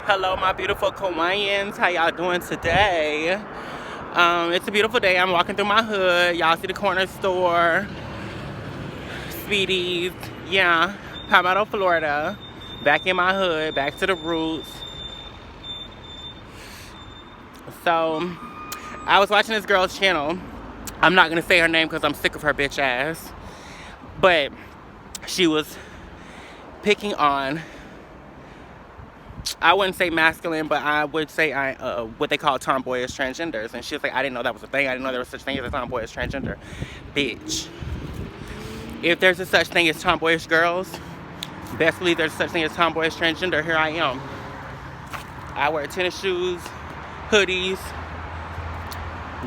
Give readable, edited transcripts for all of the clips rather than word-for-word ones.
Hello, my beautiful Hawaiians. How y'all doing today? It's a beautiful day. I'm walking through my hood. Y'all see the corner store, Speedies. Yeah, Palmetto, Florida. Back in my hood, back to the roots. So, I was watching this girl's channel. I'm not gonna say her name because I'm sick of her bitch ass. But she was picking on, I wouldn't say masculine, but I would say what they call tomboyish transgenders. And she was like, I didn't know that was a thing. I didn't know there was such thing as a tomboyish transgender. Bitch. If there's a such thing as tomboyish girls, best believe there's such thing as tomboyish transgender. Here I am. I wear tennis shoes, hoodies,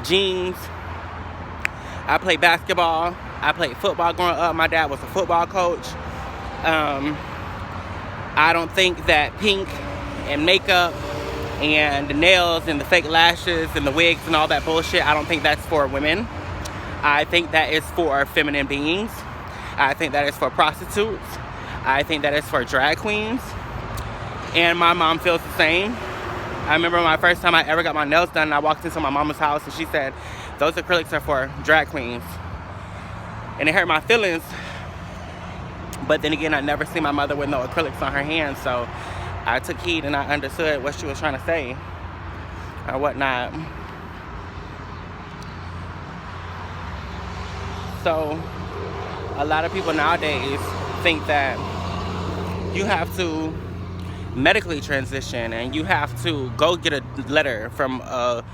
jeans. I play basketball. I played football growing up. My dad was a football coach. I don't think that pink and makeup and the nails and the fake lashes and the wigs and all that bullshit, I don't think that's for women. I think that is for feminine beings. I think that is for prostitutes. I think that is for drag queens. And my mom feels the same. I remember my first time I ever got my nails done, I walked into my mama's house and she said, those acrylics are for drag queens. And it hurt my feelings. But then again, I never seen my mother with no acrylics on her hands, so I took heed and I understood what she was trying to say or whatnot. So a lot of people nowadays think that you have to medically transition and you have to go get a letter from a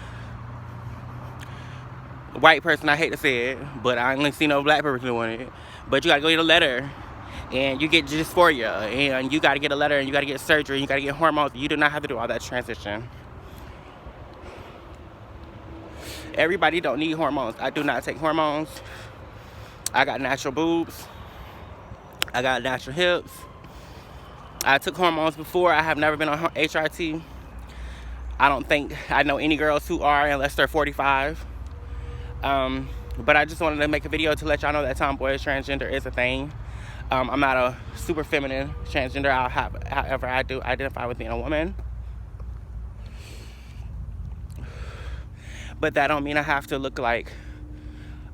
white person. I hate to say it, but I only see no black person doing it. But you gotta go get a letter and you get dysphoria and you gotta get a letter and you gotta get surgery and you gotta get hormones. You do not have to do all that transition. Everybody don't need hormones. I do not take hormones. I got natural boobs. I got natural hips. I took hormones before. I have never been on HRT. I don't think I know any girls who are unless they're 45. But I just wanted to make a video to let y'all know that tomboyish transgender is a thing. I'm not a super feminine transgender. However, I do identify with being a woman. But that don't mean I have to look like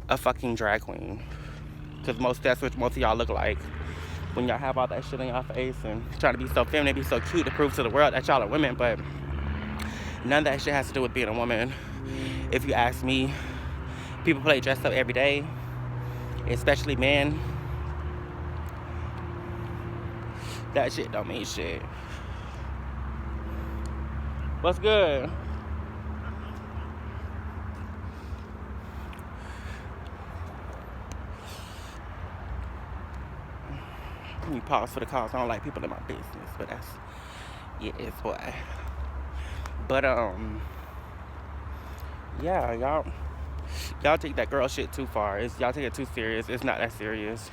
a fucking drag queen. Because that's what most of y'all look like. When y'all have all that shit on y'all face and trying to be so feminine, be so cute to prove to the world that y'all are women. But none of that shit has to do with being a woman. If you ask me, people play dressed up every day, especially men. That shit don't mean shit. What's good? Let me pause for the calls. I don't like people in my business, but that's, yeah, it's boy. But, yeah, y'all take that girl shit too far. Y'all take it too serious. It's not that serious.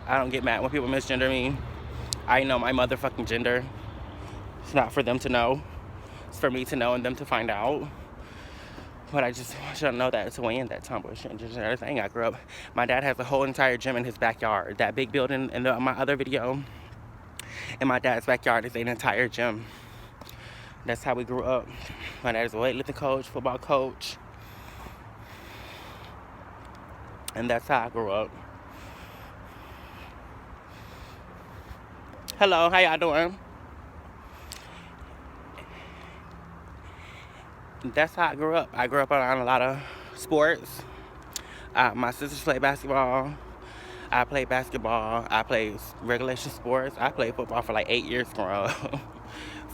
I don't get mad when people misgender me. I know my motherfucking gender. It's not for them to know. It's for me to know and them to find out. But I just want you to know that it's a way in that tomboyish transgender thing. I grew up. My dad has a whole entire gym in his backyard. That big building in my other video, in my dad's backyard, is an entire gym. That's how we grew up. My dad is a weightlifting coach, football coach. And that's how I grew up. Hello, how y'all doing? That's how I grew up. I grew up around a lot of sports. My sisters play basketball. I played basketball. I played regulation sports. I played football for like 8 years growing up.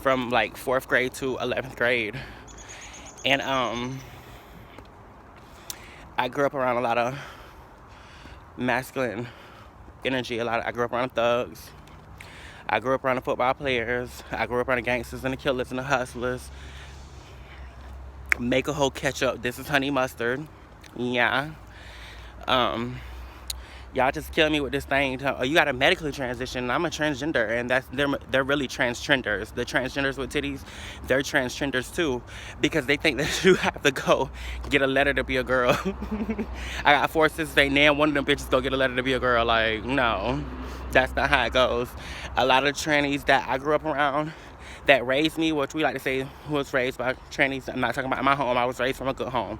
From like 4th grade to 11th grade. And I grew up around a lot of masculine energy. I grew up around thugs. I grew up around the football players. I grew up around the gangsters and the killers and the hustlers. Make a whole ketchup. This is honey mustard. Yeah. Y'all just killing me with this thing. Oh, you got to medically transition. I'm a transgender, and they're really transgenders. The transgenders with titties, they're transgenders too, because they think that you have to go get a letter to be a girl. I got 4 sisters. They now one of them bitches go get a letter to be a girl. Like, no, that's not how it goes. A lot of trannies that I grew up around, that raised me, which we like to say was raised by trannies. I'm not talking about in my home. I was raised from a good home.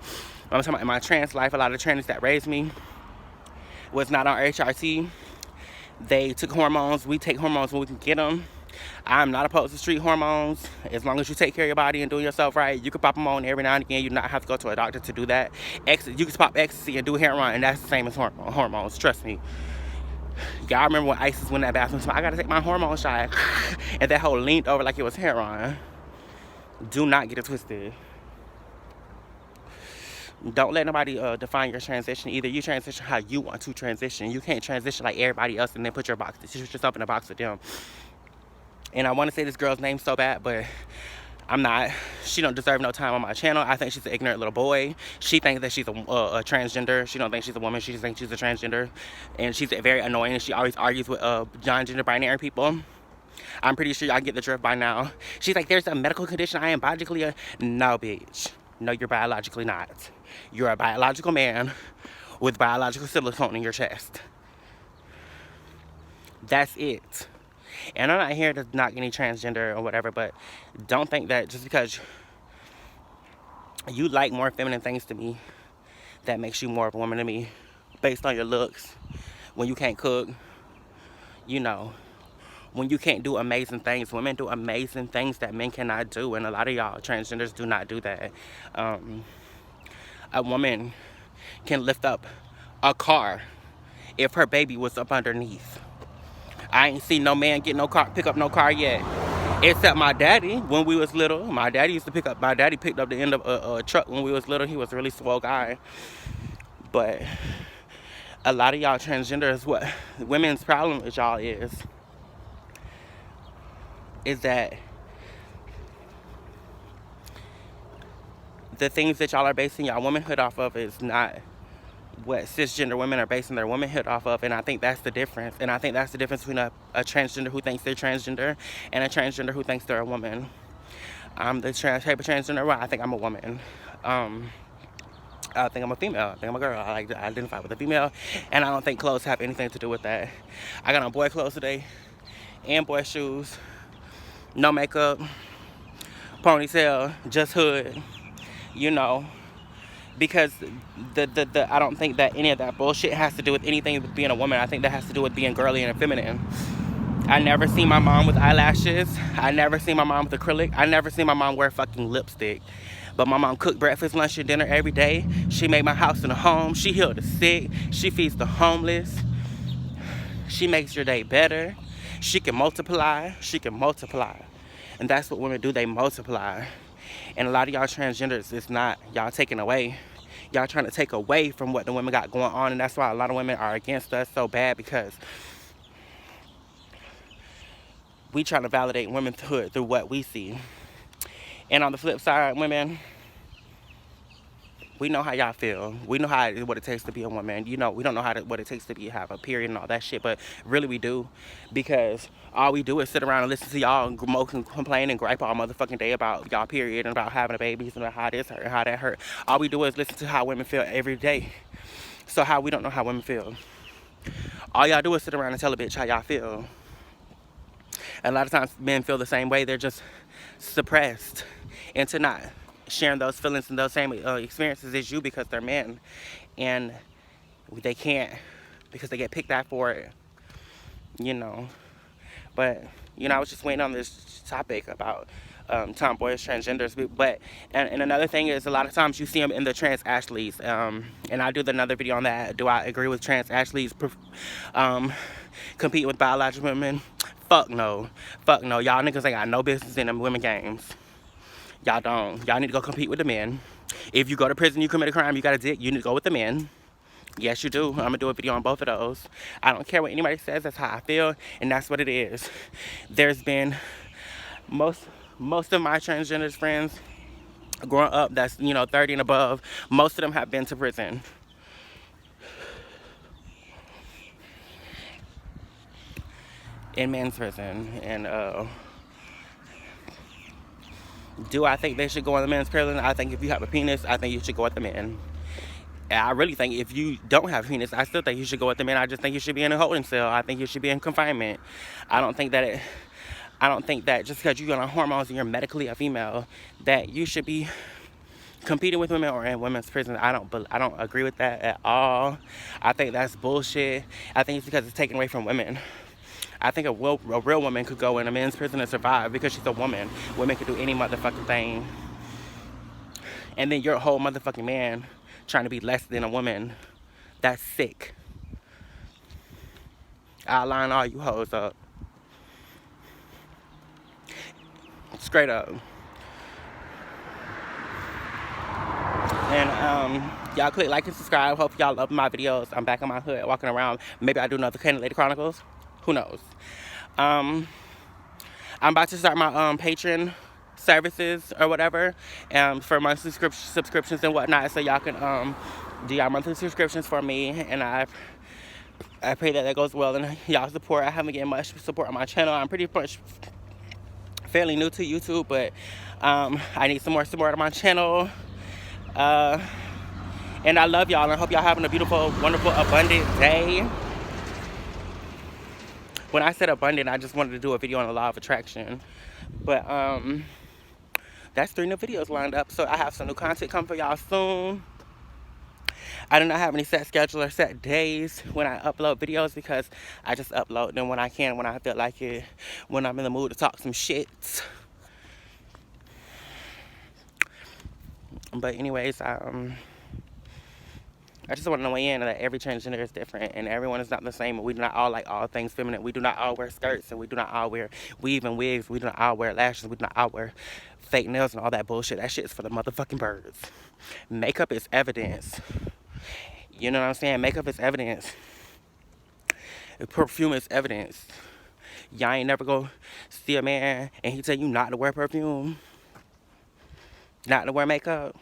I'm talking about in my trans life. A lot of trannies that raised me was not on HRT. They took hormones. We take hormones when we can get them. I'm not opposed to street hormones. As long as you take care of your body and do yourself right, you can pop them on every now and again. You do not have to go to a doctor to do that. You can pop ecstasy and do heroin, and that's the same as hormones. Trust me. Y'all remember when Isis went in that bathroom? I gotta take my hormone shot. And that whole leaned over like it was heroin. Do not get it twisted. Don't let nobody define your transition. Either you transition how you want to transition. You can't transition like everybody else and then put yourself in a box with them. And I want to say this girl's name so bad, but I'm not. She don't deserve no time on my channel. I think she's an ignorant little boy. She thinks that she's a transgender. She don't think she's a woman. She just thinks she's a transgender. And she's very annoying. She always argues with non-gender binary people. I'm pretty sure y'all get the drift by now. She's like, there's a medical condition I am biologically no, bitch. No, you're biologically not. You're a biological man with biological silicone in your chest. That's it. And I'm not here to knock any transgender or whatever, but don't think that just because you like more feminine things to me, that makes you more of a woman to me, based on your looks. When you can't cook, you know, when you can't do amazing things. Women do amazing things that men cannot do, and a lot of y'all transgenders do not do that. A woman can lift up a car if her baby was up underneath. I ain't seen no man pick up no car yet. Except my daddy, when we was little. My daddy picked up the end of a truck when we was little. He was a really swole guy. But a lot of y'all transgenders, what women's problem with y'all is that the things that y'all are basing y'all womanhood off of is not what cisgender women are basing their womanhood off of. And I think that's the difference. And I think that's the difference between a transgender who thinks they're transgender and a transgender who thinks they're a woman. I'm the type of transgender where I think I'm a woman. I think I'm a female. I think I'm a girl. I like to identify with a female. And I don't think clothes have anything to do with that. I got on boy clothes today and boy shoes. No makeup. Ponytail. Just hood. You know. Because I don't think that any of that bullshit has to do with anything with being a woman. I think that has to do with being girly and feminine. I never seen my mom with eyelashes. I never seen my mom with acrylic. I never seen my mom wear fucking lipstick. But my mom cooked breakfast, lunch, and dinner every day. She made my house and a home. She healed the sick. She feeds the homeless. She makes your day better. She can multiply. She can multiply. And that's what women do. They multiply. And a lot of y'all transgenders, it's not y'all taking away. Y'all trying to take away from what the women got going on. And that's why a lot of women are against us so bad, because we trying to validate womanhood through what we see. And on the flip side, women, we know how y'all feel. We know what it takes to be a woman. You know, we don't know what it takes to have a period and all that shit, but really we do, because all we do is sit around and listen to y'all and mope and complain and gripe all motherfucking day about y'all period and about having a baby and about how this hurt and how that hurt. All we do is listen to how women feel every day. So how we don't know how women feel. All y'all do is sit around and tell a bitch how y'all feel. And a lot of times men feel the same way. They're just suppressed into not sharing those feelings and those same experiences as you, because they're men, and they can't, because they get picked at for it, you know. But you know, I was just waiting on this topic about tomboyish transgenders. But and another thing is, a lot of times you see them in the trans athletes, and I do another video on that. Do I agree with trans athletes compete with biological women? Fuck no. Fuck no. Y'all niggas ain't got no business in them women games. Y'all don't. Y'all need to go compete with the men. If you go to prison, you commit a crime, you got a dick, you need to go with the men. Yes, you do. I'm going to do a video on both of those. I don't care what anybody says. That's how I feel, and that's what it is. There's been most of my transgender friends growing up that's, you know, 30 and above, most of them have been to prison. In men's prison. And do I think they should go in the men's prison? I think if you have a penis, I think you should go with the men. And I really think if you don't have a penis, I still think you should go with the men. I just think you should be in a holding cell. I think you should be in confinement. I don't think that I don't think that just because you're on hormones and you're medically a female, that you should be competing with women or in women's prisons. I don't agree with that at all. I think that's bullshit. I think it's because it's taken away from women. I think a real woman could go in a men's prison and survive because she's a woman. Women could do any motherfucking thing. And then you're a whole motherfucking man trying to be less than a woman. That's sick. I'll line all you hoes up. Straight up. And y'all click like and subscribe. Hope y'all love my videos. I'm back in my hood walking around. Maybe I do another Candy Lady Chronicles. Who knows? I'm about to start my Patreon services or whatever, for monthly subscriptions and whatnot, so y'all can do y'all monthly subscriptions for me, and I pray that goes well and y'all support. I haven't getting much support on my channel. I'm pretty much fairly new to YouTube, but I need some more support on my channel. And I love y'all, and I hope y'all having a beautiful, wonderful, abundant day. When I said abundant, I just wanted to do a video on the law of attraction. But that's 3 new videos lined up, so I have some new content coming for y'all soon. I do not have any set schedule or set days when I upload videos, because I just upload them when I can, when I feel like it, when I'm in the mood to talk some shit. But anyways, I just want to weigh in that every transgender is different, and everyone is not the same. We do not all like all things feminine. We do not all wear skirts, and we do not all wear weave and wigs. We do not all wear lashes. We do not all wear fake nails and all that bullshit. That shit is for the motherfucking birds. Makeup is evidence. You know what I'm saying? Makeup is evidence. Perfume is evidence. Y'all ain't never go see a man and he tell you not to wear perfume, not to wear makeup.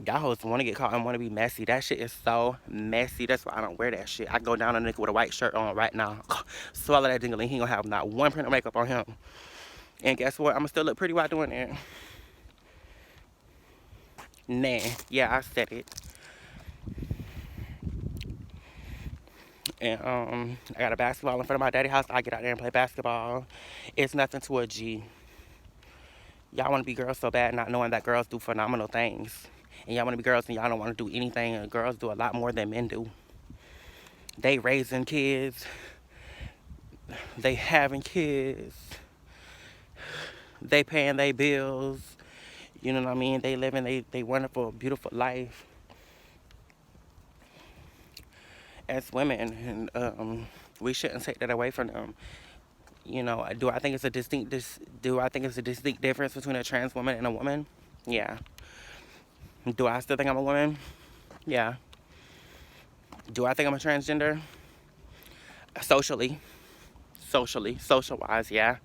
Y'all hoes want to get caught and want to be messy. That shit is so messy. That's why I don't wear that shit. I go down on a nigga with a white shirt on right now. Swallow that dingling. He ain't gonna have not one print of makeup on him. And guess what? I'm gonna still look pretty while doing it. Nah. Yeah, I said it. And I got a basketball in front of my daddy's house. I get out there and play basketball. It's nothing to a G. Y'all want to be girls so bad, not knowing that girls do phenomenal things. And y'all want to be girls and y'all don't want to do anything. And girls do a lot more than men do. They raising kids. They having kids. They paying their bills. You know what I mean? They living they wonderful, beautiful life as women. And we shouldn't take that away from them. You know, do I think it's a distinct difference between a trans woman and a woman? Yeah. Do I still think I'm a woman? Yeah. Do I think I'm a transgender? Social-wise, yeah.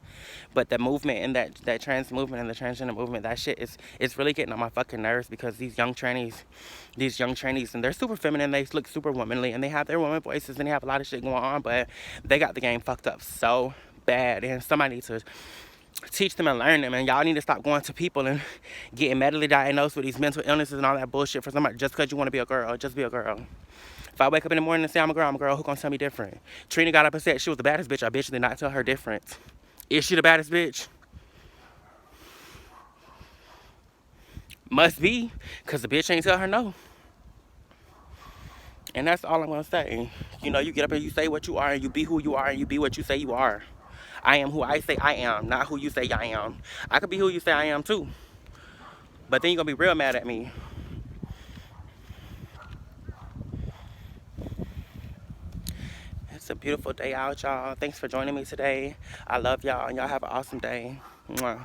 But the movement and that trans movement and the transgender movement, that shit it's really getting on my fucking nerves, because these young trainees, and they're super feminine, they look super womanly, and they have their woman voices, and they have a lot of shit going on, but they got the game fucked up so bad, and somebody needs to teach them and learn them. And y'all need to stop going to people and getting medically diagnosed with these mental illnesses and all that bullshit for somebody just because you want to be a girl. Just be a girl. If I wake up in the morning and say I'm a girl, who gonna tell me different? Trina got up and said she was the baddest bitch. I bitch did not tell her different. Is she the baddest bitch? Must be, because the bitch ain't tell her no. And that's all I'm gonna say. You know, you get up and you say what you are, and you be who you are, and you be what you say you are. I am who I say I am, not who you say I am. I could be who you say I am too. But then you're gonna be real mad at me. It's a beautiful day out, y'all. Thanks for joining me today. I love y'all, and y'all have an awesome day. Mwah.